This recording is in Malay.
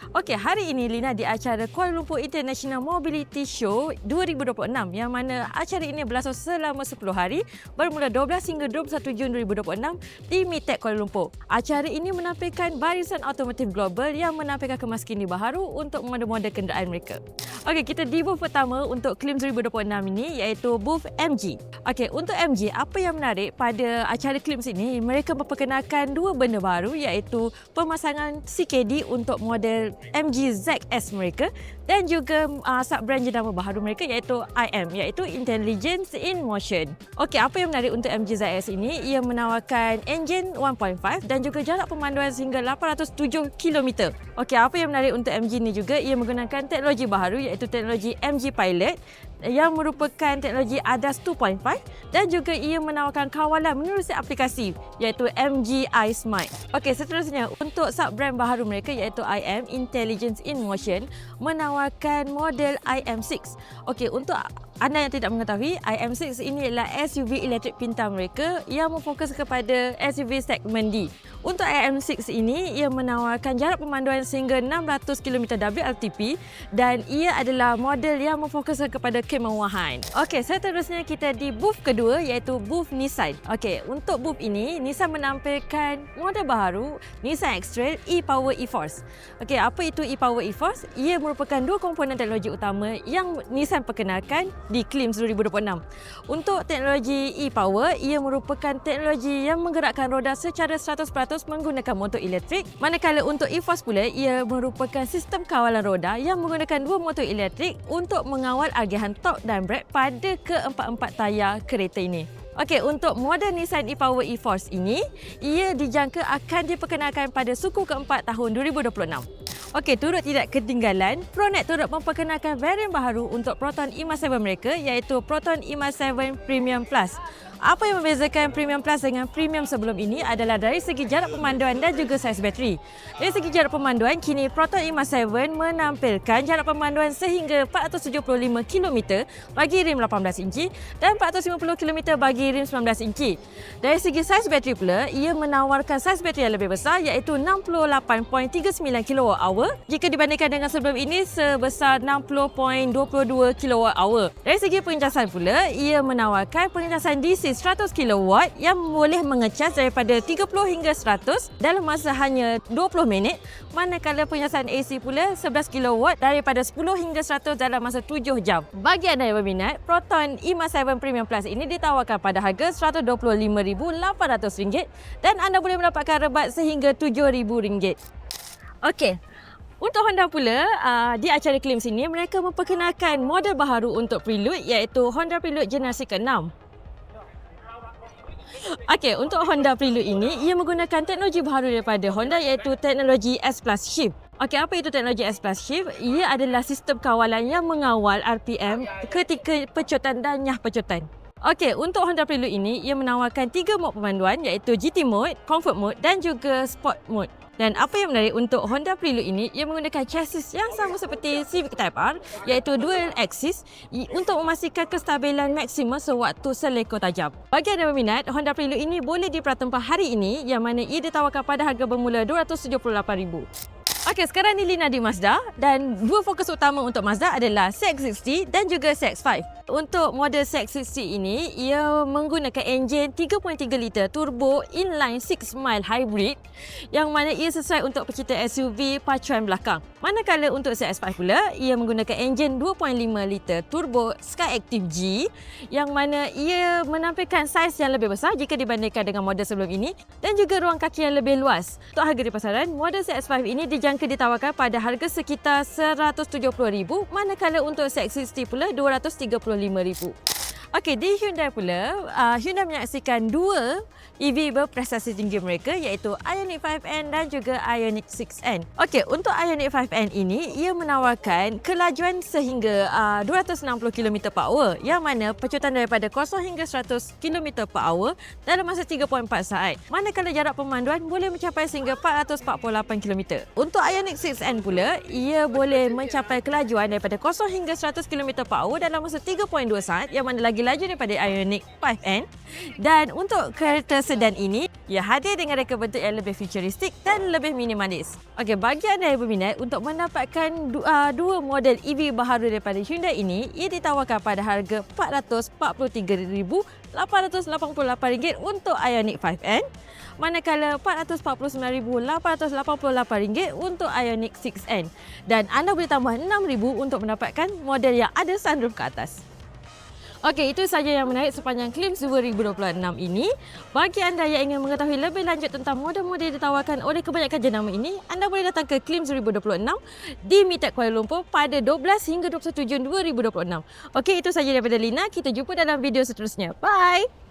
Okey, hari ini Lina di acara Kuala Lumpur International Mobility Show 2026 yang mana acara ini berlangsung selama 10 hari bermula 12 hingga 21 Jun 2026 di MITEC Kuala Lumpur. Acara ini menampilkan barisan otomotif global yang menampilkan kemaskini baharu untuk model-model kenderaan mereka. Okey, kita di booth pertama untuk CLIMS 2026 ini iaitu booth MG. Okey, untuk MG, apa yang menarik pada acara CLIMS ini, mereka memperkenalkan dua benda baru iaitu pemasangan CKD untuk model MG ZS mereka dan juga sub-brand jenama baharu mereka iaitu IM, iaitu Intelligence in Motion. Okey, apa yang menarik untuk MG ZS ini? Ia menawarkan enjin 1.5 dan juga jarak pemanduan sehingga 807 km. Okey, apa yang menarik untuk MG ini juga? Ia menggunakan teknologi baharu iaitu teknologi MG Pilot yang merupakan teknologi ADAS 2.5 dan juga ia menawarkan kawalan menerusi aplikasi iaitu MG iSmart. Okey, seterusnya untuk sub-brand baharu mereka iaitu IM, Intelligence in Motion, menawarkan model IM6. Okey, untuk anda yang tidak mengetahui, IM6 ini adalah SUV elektrik pintar mereka yang memfokus kepada SUV segmen D. Untuk IM6 ini, ia menawarkan jarak pemanduan sehingga 600 km WLTP dan ia adalah model yang memfokus kepada kemewahan. Okey, seterusnya kita di booth kedua iaitu booth Nissan. Okey, untuk booth ini, Nissan menampilkan model baharu Nissan X-Trail e-Power e-Force. Okey, apa itu e-Power e-Force? Ia merupakan dua komponen teknologi utama yang Nissan perkenalkan di CLIMS 2026. Untuk teknologi e-Power, ia merupakan teknologi yang menggerakkan roda secara 100% menggunakan motor elektrik. Manakala untuk e-Force pula, ia merupakan sistem kawalan roda yang menggunakan dua motor elektrik untuk mengawal agihan torque dan brake pada keempat-empat tayar kereta ini. Okey, untuk model Nissan e-Power e-Force ini, ia dijangka akan diperkenalkan pada suku keempat tahun 2026. Okey, turut tidak ketinggalan, Pronet turut memperkenalkan varian baharu untuk Proton E-7 mereka iaitu Proton E-7 Premium Plus. Apa yang membezakan Premium Plus dengan Premium sebelum ini adalah dari segi jarak pemanduan dan juga saiz bateri. Dari segi jarak pemanduan, kini Proton E-7 menampilkan jarak pemanduan sehingga 475 km bagi rim 18 inci dan 450 km bagi rim 19 inci. Dari segi saiz bateri pula, ia menawarkan saiz bateri yang lebih besar iaitu 68.39 kWh jika dibandingkan dengan sebelum ini sebesar 60.22 kWh. Dari segi pengecasan pula, ia menawarkan pengecasan DC 100 kW yang boleh mengecas daripada 30 hingga 100 dalam masa hanya 20 minit, manakala pengecasan AC pula 11 kW daripada 10 hingga 100 dalam masa 7 jam. Bagi anda yang berminat, Proton E-7 Premium Plus ini ditawarkan pada harga RM125,800 dan anda boleh mendapatkan rebat sehingga RM7,000. Okey, untuk Honda pula, di acara CLIMS ini mereka memperkenalkan model baharu untuk Prelude iaitu Honda Prelude generasi ke-6. Okey, untuk Honda Prelude ini, ia menggunakan teknologi baharu daripada Honda iaitu teknologi S Plus Shift. Okey, apa itu teknologi S Plus Shift? Ia adalah sistem kawalan yang mengawal RPM ketika pecutan dan nyah pecutan. Okey, untuk Honda Prelude ini, ia menawarkan 3 mod pemanduan iaitu GT Mode, Comfort Mode dan juga Sport Mode. Dan apa yang menarik untuk Honda Prelude ini, ia menggunakan chassis yang sama seperti Civic Type R iaitu dual axis untuk memastikan kestabilan maksimum sewaktu seleko tajam. Bagi anda berminat, Honda Prelude ini boleh diperatempah hari ini yang mana ia ditawarkan pada harga bermula RM278,000. Okey, sekarang ni Lina di Mazda dan dua fokus utama untuk Mazda adalah CX-60 dan juga CX-5. Untuk model CX-60 ini, ia menggunakan enjin 3.3 liter turbo inline 6 mile hybrid yang mana ia sesuai untuk pecinta SUV pacuan belakang. Manakala untuk CX-5 pula, ia menggunakan enjin 2.5 liter turbo Skyactiv G yang mana ia menampilkan saiz yang lebih besar jika dibandingkan dengan model sebelum ini dan juga ruang kaki yang lebih luas. Untuk harga di pasaran, model CX-5 ini dijangka ditawarkan pada harga sekitar RM170,000, manakala untuk CX-60 pula RM235,000. Okey, di Hyundai pula, Hyundai menyaksikan dua EV berprestasi tinggi mereka iaitu Ioniq 5N dan juga Ioniq 6N. Okey, untuk Ioniq 5N ini, ia menawarkan kelajuan sehingga 260 km/h yang mana pecutan daripada 0 hingga 100 km/h dalam masa 3.4 saat. Manakala jarak pemanduan boleh mencapai sehingga 448 km. Untuk Ioniq 6N pula, ia boleh mencapai kelajuan daripada 0 hingga 100 km/h dalam masa 3.2 saat yang mana lagi lagi laju daripada Ioniq 5N. Dan untuk kereta sedan ini, ia hadir dengan reka bentuk yang lebih futuristik dan lebih minimalis. Okey, bagi anda yang berminat untuk mendapatkan dua model EV baharu daripada Hyundai ini, ia ditawarkan pada harga RM443,888 untuk Ioniq 5N, manakala RM449,888 untuk Ioniq 6N. Dan anda boleh tambah RM6,000 untuk mendapatkan model yang ada sunroof ke atas. Okey, itu saja yang menarik sepanjang Klims 2026 ini. Bagi anda yang ingin mengetahui lebih lanjut tentang model-model yang ditawarkan oleh kebanyakan jenama ini, anda boleh datang ke Klims 2026 di MITEC Kuala Lumpur pada 12 hingga 21 Jun 2026. Okey, itu saja daripada Lina. Kita jumpa dalam video seterusnya. Bye!